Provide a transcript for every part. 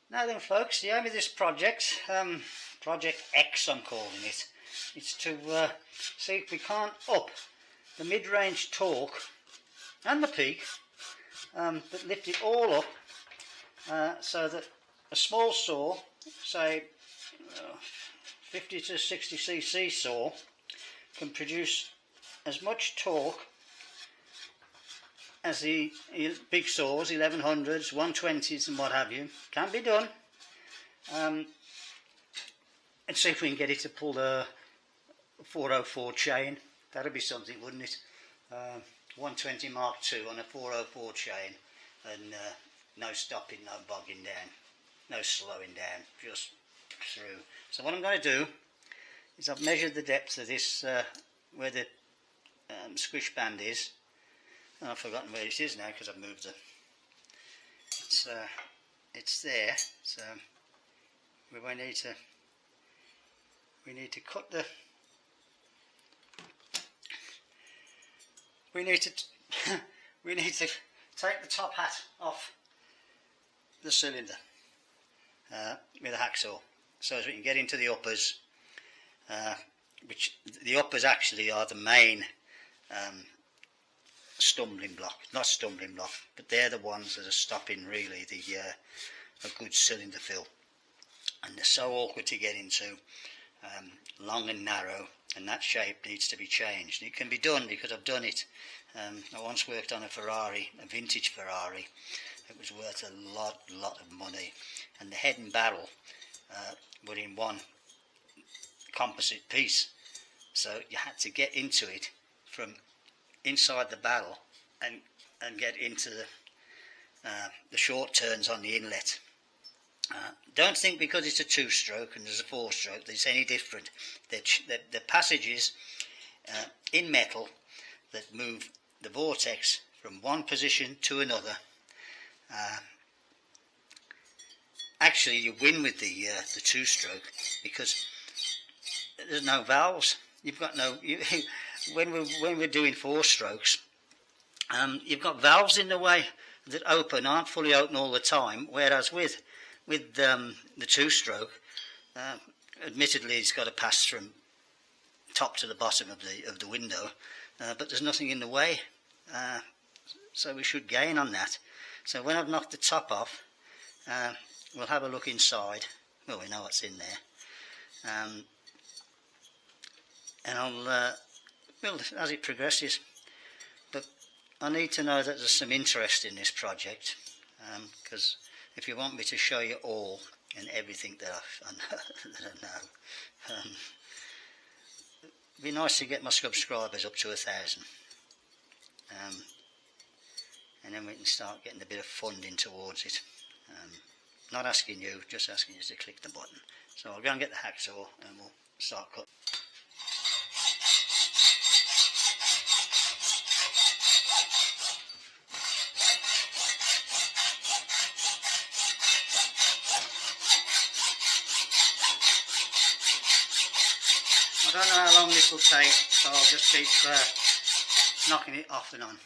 Now then folks, the aim of this project, Project X I'm calling it, is to see if we can't up the mid-range torque and the peak, but lift it all up so that a small saw, say 50 to 60 cc saw, can produce as much torque as the big saws, 1100s, 120s and what have you. Can be done. And see if we can get it to pull the 404 chain. That'd be something, wouldn't it? 120 Mark II on a 404 chain, and no stopping, no bogging down, no slowing down, just through. So what I'm going to do is I've measured the depth of this, where the squish band is. And I've forgotten where it is now because I've moved it. It's there, so we need to cut the. We need to take the top hat off the cylinder with a hacksaw, so as we can get into the uppers, which the uppers actually are the main stumbling block, not stumbling block, but they're the ones that are stopping really a good cylinder fill, and they're so awkward to get into, long and narrow, and that shape needs to be changed. It can be done because I've done it. I once worked on a Ferrari, a vintage Ferrari. It was worth a lot of money, and the head and barrel were in one composite piece, so you had to get into it from inside the barrel and get into the short turns on the inlet. Don't think because it's a 2-stroke and there's a 4-stroke that it's any different. The passages in metal that move the vortex from one position to another. Actually, you win with the 2-stroke because there's no valves. You've got no. When we're doing 4 strokes, you've got valves in the way that aren't fully open all the time. Whereas with the 2-stroke, admittedly, it's got to pass from top to the bottom of the window, but there's nothing in the way, so we should gain on that. So when I've knocked the top off, we'll have a look inside. Well, we know what's in there, and I'll well, as it progresses. But I need to know that there's some interest in this project, because if you want me to show you all and everything that I know, it'd be nice to get my subscribers up to 1,000, and then we can start getting a bit of funding towards it. Not asking you, just asking you to click the button. So I'll go and get the hacksaw and we'll start cutting. I don't know how long this will take, so I'll just keep knocking it off and on.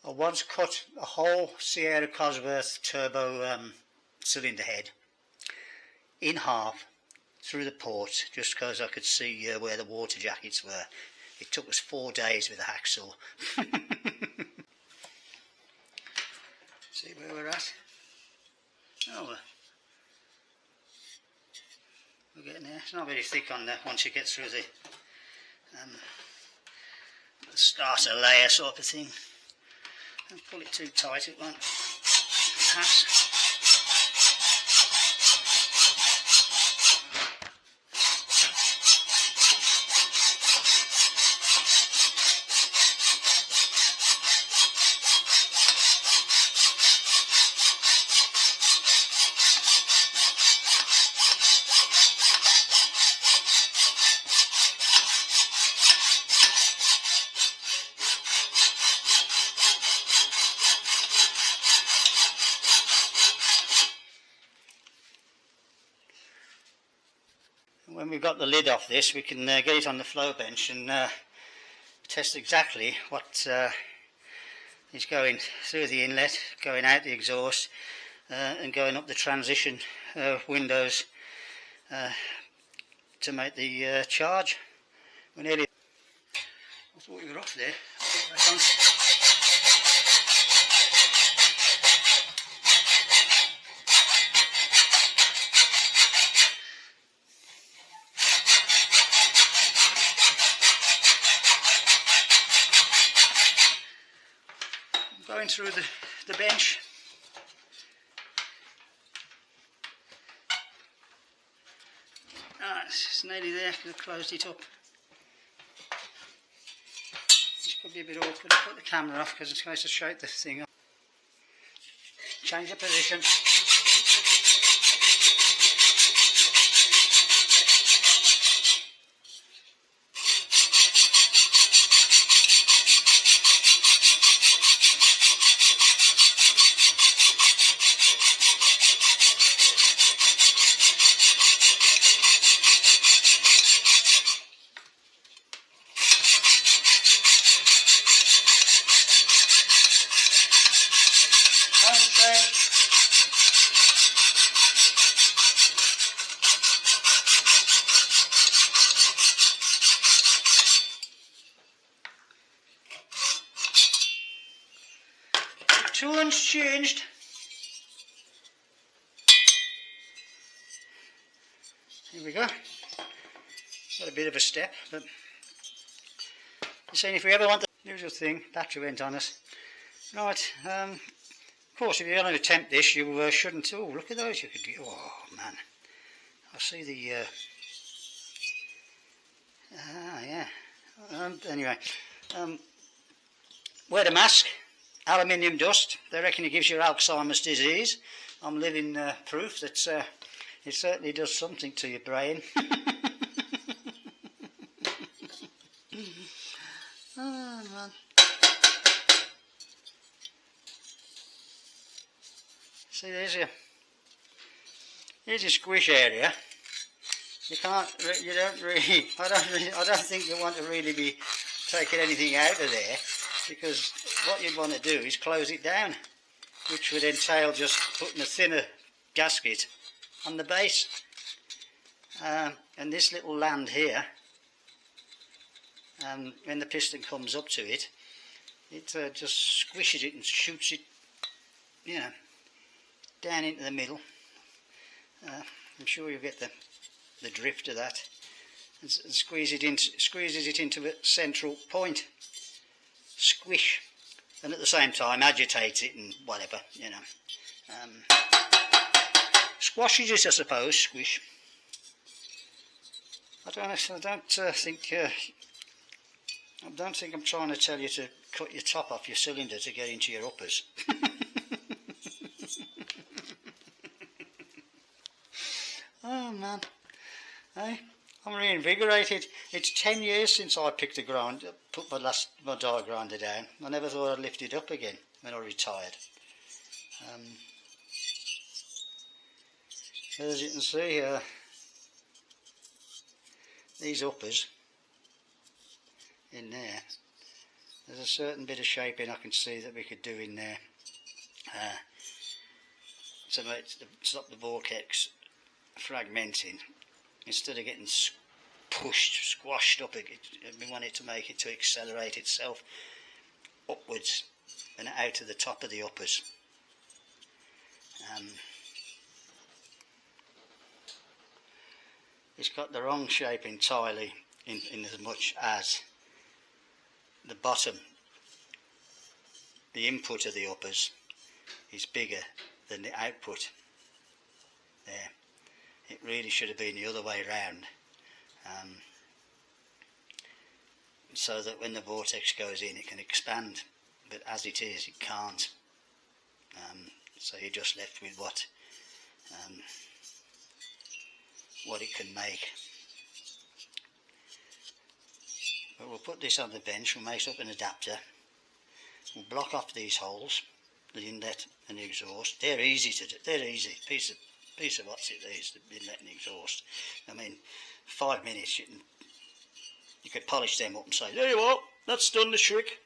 I once cut a whole Sierra Cosworth turbo cylinder head in half through the port, just because I could see where the water jackets were. It took us 4 days with a hacksaw. See where we're at? Oh, we're getting there. It's not very thick on there once you get through the starter layer sort of thing. Don't pull it too tight, it won't pass. When we've got the lid off this, we can get it on the flow bench and test exactly what is going through the inlet, going out the exhaust, and going up the transition windows to make the charge. We're nearly. I thought we were off there. Put that on. Going through the bench. It's nearly there, I've closed it up. This could be a bit awkward to put the camera off because it's going to shake the thing up. Change the position. Tooling's changed. Here we go. Got a bit of a step, but you're saying if we ever want the usual thing, battery went on us. Right, of course, if you're going to attempt this, you shouldn't. Oh, look at those! You could. Oh man, I see the. Yeah. Anyway, wear the mask. Aluminium dust, they reckon it gives you Alzheimer's disease. I'm living proof that it certainly does something to your brain. Oh, man. See, here's your squish area. You don't really, I don't think you want to really be taking anything out of there, because what you'd want to do is close it down, which would entail just putting a thinner gasket on the base. And this little land here, when the piston comes up to it, it just squishes it and shoots it, you know, down into the middle. I'm sure you'll get the drift of that, and squeezes it into a central point. Squish, and at the same time agitates it and whatever, you know. Squashes it, I suppose. Squish. I don't think I'm trying to tell you to cut your top off your cylinder to get into your uppers. Oh man, hey, I'm reinvigorated. It's 10 years since I put my die grinder down. I never thought I'd lift it up again when I retired. As you can see, these uppers in there, there's a certain bit of shaping I can see that we could do in there to stop the vortex fragmenting. Instead of getting squashed up, we want it to make it to accelerate itself upwards and out to the top of the uppers. It's got the wrong shape entirely in as much as the bottom, the input of the uppers, is bigger than the output there. It really should have been the other way round, so that when the vortex goes in it can expand, but as it is it can't, so you're just left with what it can make. But we'll put this on the bench, we'll make up an adapter, we'll block off these holes, the inlet and the exhaust. They're easy to do, they're easy, piece of what's it is, the inlet and the exhaust. I mean, 5 minutes you could polish them up and say, there you are, that's done the trick.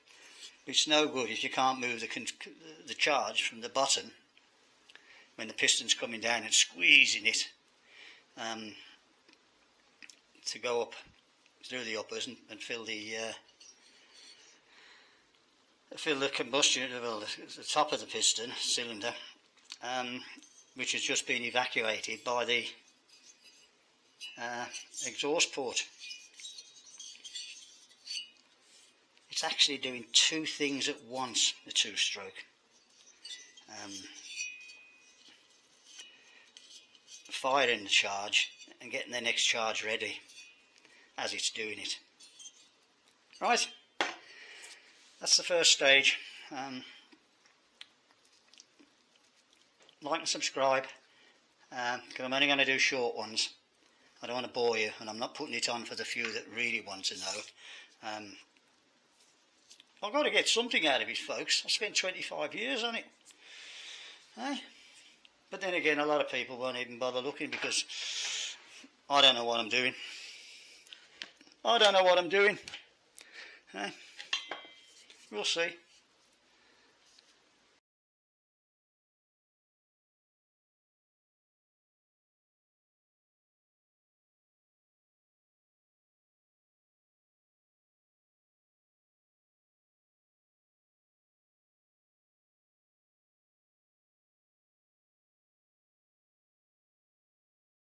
It's no good if you can't move the charge from the bottom when the piston's coming down and squeezing it to go up through the uppers and fill the combustion, well, the top of the piston cylinder, which has just been evacuated by the exhaust port. It's actually doing two things at once, the two-stroke. Firing the charge and getting the next charge ready as it's doing it. Right, that's the first stage. Like and subscribe, because I'm only going to do short ones. I don't want to bore you, and I'm not putting it on for the few that really want to know. I've got to get something out of it, folks. I spent 25 years on it. But then again, a lot of people won't even bother looking because I don't know what I'm doing. I don't know what I'm doing. We'll see.